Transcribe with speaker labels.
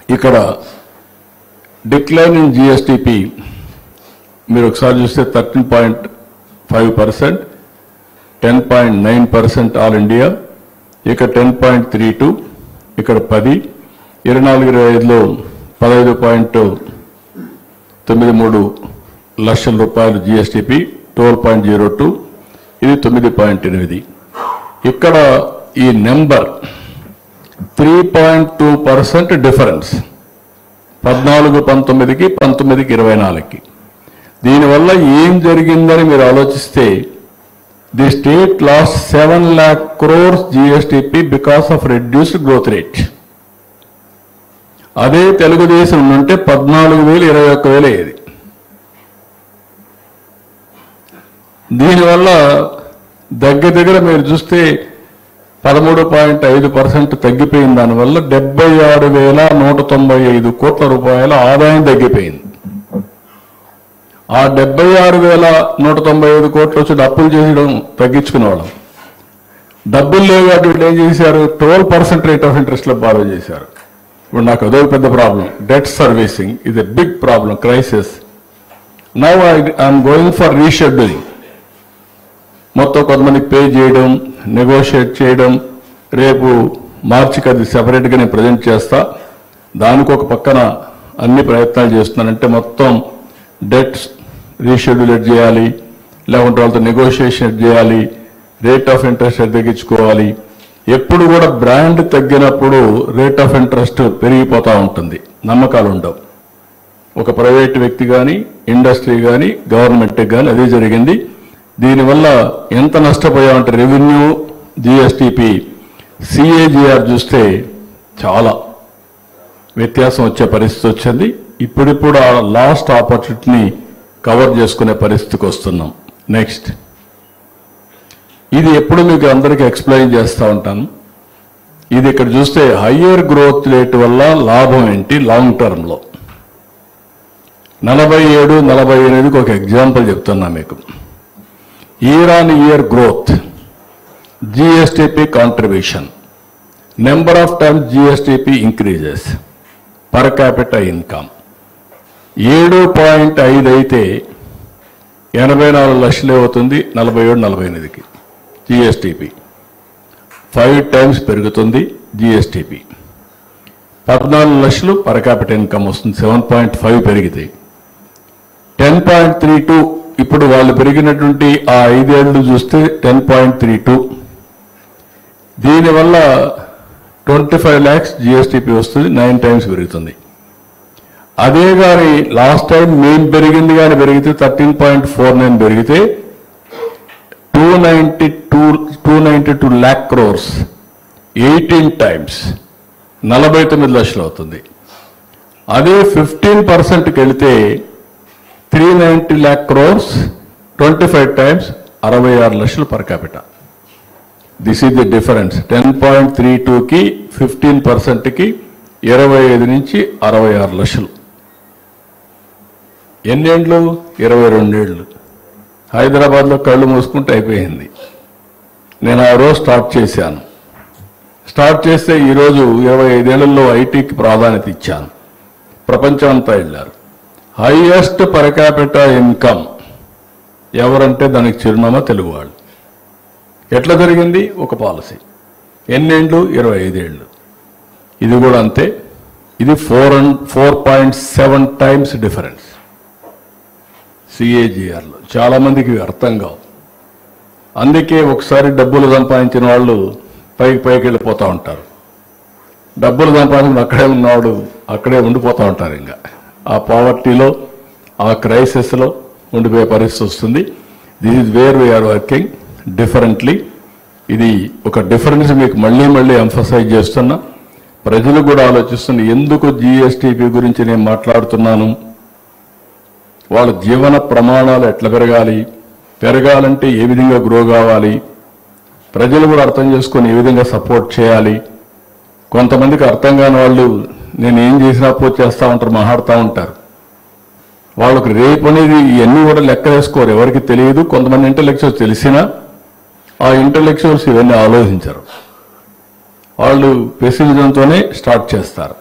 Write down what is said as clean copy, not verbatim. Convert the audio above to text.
Speaker 1: ఇక్కడ decline in GSTP మీరు ఒకసారి చూస్తే 13.5%, 10.9% ఆల్ ఇండియా, ఇక్కడ 10.32, ఇక్కడ 10, 24-25లో 15.93 లక్షల రూపాయలు జిఎస్టిపి, 12.02, ఇది 9.8. ఇక్కడ ఈ నెంబర్ 3.2% డిఫరెన్స్ 14-19కి 19కి 24కి. దీనివల్ల ఏం జరిగిందని మీరు ఆలోచిస్తే the state last 7 lakh crores GSTP because of reduced growth rate. అదే తెలుగుదేశం ఉంటే 14,000 21,000 అయ్యేది. దీనివల్ల దగ్గర మీరు చూస్తే 13.5% తగ్గిపోయింది. దానివల్ల 76,195 కోట్ల రూపాయల ఆదాయం తగ్గిపోయింది. ఆ 76,195 కోట్లు వచ్చి అప్పులు చేయడం తగ్గించుకునేవాళ్ళం. డబ్బులు లేవు కాబట్టి వీళ్ళు ఏం చేశారు, 12% రేట్ ఆఫ్ ఇంట్రెస్ట్ లో బారో చేశారు. ఇప్పుడు నాకు అదొక పెద్ద ప్రాబ్లం. డెట్ సర్వీసింగ్ ఇది a big problem, crisis. Now I'm going for rescheduling. మొత్తం కొంతమందికి పే చేయడం, నెగోషియేట్ చేయడం, రేపు మార్చికి అది సెపరేట్గా నేను ప్రజెంట్ చేస్తా. దానికి ఒక పక్కన అన్ని ప్రయత్నాలు చేస్తున్నానంటే మొత్తం డెట్ రీషెడ్యూలేట్ చేయాలి, లేకుంటే వాళ్ళతో నెగోషియేషన్ చేయాలి, రేట్ ఆఫ్ ఇంట్రెస్ట్ తగ్గించుకోవాలి. ఎప్పుడు కూడా బ్రాండ్ తగ్గినప్పుడు రేట్ ఆఫ్ ఇంట్రెస్ట్ పెరిగిపోతూ ఉంటుంది, నమ్మకాలు ఉండవు. ఒక ప్రైవేట్ వ్యక్తి కానీ, ఇండస్ట్రీ కానీ, గవర్నమెంట్కి కానీ అదే జరిగింది. దీనివల్ల ఎంత నష్టపోయామంటే రెవెన్యూ, జిఎస్టిపి, సిఏజిఆర్ చూస్తే చాలా వ్యత్యాసం వచ్చే పరిస్థితి వచ్చింది. ఇప్పుడిప్పుడు ఆ లాస్ట్ ఆపర్చునిటీని కవర్ చేసుకునే పరిస్థితికి వస్తున్నాం. నెక్స్ట్, ఇది ఎప్పుడు మీకు అందరికీ ఎక్స్ప్లెయిన్ చేస్తూ ఉంటాను. ఇది ఇక్కడ చూస్తే హయ్యర్ గ్రోత్ రేట్ వల్ల లాభం ఏంటి లాంగ్ టర్మ్లో. 47, 48కి ఒక ఎగ్జాంపుల్ చెప్తున్నా మీకు. Year on year growth, GSTP contribution, number of times GSTP increases, per capital income 7.5 అయితే 84 లక్షలే అవుతుంది 47, 48కి. జిఎస్టిపి 5 times పెరుగుతుంది. జిఎస్టిపి 14 లక్షలు పర్ క్యాపిటల్ ఇన్కమ్ వస్తుంది, 7.5 పెరిగితే. 10.32 ఇప్పుడు వాళ్ళు పెరిగినటువంటి ఆ 5 ఏళ్ళు చూస్తే 10.32. దీనివల్ల 25 lakhs జిఎస్టిపి వస్తుంది, 9 times పెరుగుతుంది. అదే కానీ లాస్ట్ టైం మేము పెరిగింది కానీ పెరిగితే 13.49 పెరిగితే 292 lakh crores 18 times 49 లక్షలు అవుతుంది. అదే 15%కి వెళితే 390 lakh crores 25 times 66 లక్షలు per capital. This is the difference. 10.32కి 15%కి 25 నుంచి 66 లక్షలు. ఎన్నేండ్లు? 22 ఏళ్ళు. హైదరాబాద్లో కళ్ళు మూసుకుంటే అయిపోయింది. నేను ఆ రోజు స్టార్ట్ చేశాను. స్టార్ట్ చేస్తే ఈరోజు 25 ఏళ్లలో ఐటీకి ప్రాధాన్యత ఇచ్చాను. ప్రపంచం అంతా వెళ్ళారు. హైయెస్ట్ పర్ క్యాపిటల్ ఇన్కమ్ ఎవరంటే దానికి చిరునామా తెలుగు వాళ్ళు. ఎట్లా జరిగింది? ఒక పాలసీ. ఎన్నేండ్లు? 25 ఏళ్ళు. ఇది కూడా అంతే. ఇది 4.7 times డిఫరెన్స్ సిఏజిఆర్లో. చాలా మందికి అర్థం కావు. అందుకే ఒకసారి డబ్బులు సంపాదించిన వాళ్ళు పైకి వెళ్ళిపోతూ ఉంటారు. డబ్బులు సంపాదించిన అక్కడే ఉన్నవాడు అక్కడే ఉండిపోతూ ఉంటారు. ఇంకా ఆ పావర్టీలో, ఆ క్రైసిస్లో ఉండిపోయే పరిస్థితి వస్తుంది. This is where we are working differently. ఇది ఒక డిఫరెన్స్ మీకు మళ్ళీ ఎంఫసైజ్ చేస్తున్నా. ప్రజలు కూడా ఆలోచిస్తున్న ఎందుకు జిఎస్టిపి గురించి నేను మాట్లాడుతున్నాను. వాళ్ళ జీవన ప్రమాణాలు ఎట్లా పెరగాలంటే ఏ విధంగా గ్రో కావాలి, ప్రజలు కూడా అర్థం చేసుకొని ఏ విధంగా సపోర్ట్ చేయాలి. కొంతమందికి అర్థం కాని వాళ్ళు నేను ఏం చేసినా పోతే చేస్తూ ఉంటారు, మాట్లాడుతూ ఉంటారు. వాళ్ళకు రేపు అనేది ఇవన్నీ కూడా లెక్క వేసుకోరు, ఎవరికి తెలియదు. కొంతమంది ఇంటలెక్చువల్స్ తెలిసినా ఆ ఇంటలెక్చువల్స్ ఇవన్నీ ఆలోచించరు. వాళ్ళు పెసిమిజంతోనే స్టార్ట్ చేస్తారు.